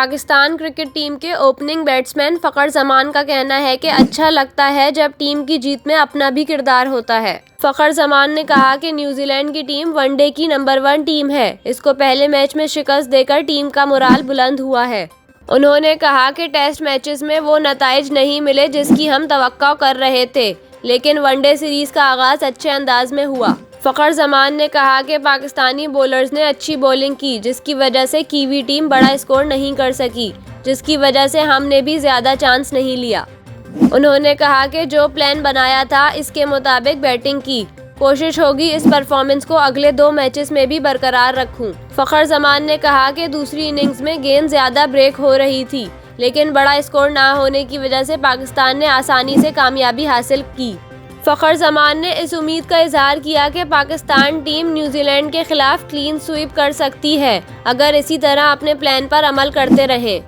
Pakistan cricket team के opening batsman Fakhar ज़मान का कहना है कि अच्छा लगता है जब टीम की जीत में अपना भी किरदार होता है। फ़खर ज़मान ने कहा कि न्यूजीलैंड की टीम वनडे की नंबर 1 टीम है। इसको पहले मैच में शिकस्त देकर टीम का मोराल बुलंद हुआ है। उन्होंने कहा कि टेस्ट मैचेस में वो नताइज नहीं मिले जिसकी हम तवक्को कर रहे थे, लेकिन वनडे सीरीज़ का आगाज़ अच्छे अंदाज में हुआ। फ़खर ज़मान ने कहा कि पाकिस्तानी बॉलर्स ने अच्छी बॉलिंग की, जिसकी वजह से कीवी टीम बड़ा स्कोर नहीं कर सकी, जिसकी वजह से हमने भी ज़्यादा चांस नहीं लिया। उन्होंने कहा कि जो प्लान बनाया था इसके मुताबिक बैटिंग की कोशिश होगी, इस परफॉर्मेंस को अगले 2 मैचेस में भी बरकरार रखूं। फ़खर ज़मान ने कहा कि दूसरी इनिंग्स में गेंद ज़्यादा ब्रेक हो रही थी, लेकिन बड़ा स्कोर ना होने की वजह से पाकिस्तान ने आसानी से कामयाबी हासिल की। फ़खर ज़मान ने इस उम्मीद का इजहार किया कि पाकिस्तान टीम न्यूजीलैंड के खिलाफ क्लीन स्वीप कर सकती है, अगर इसी तरह अपने प्लान पर अमल करते रहें।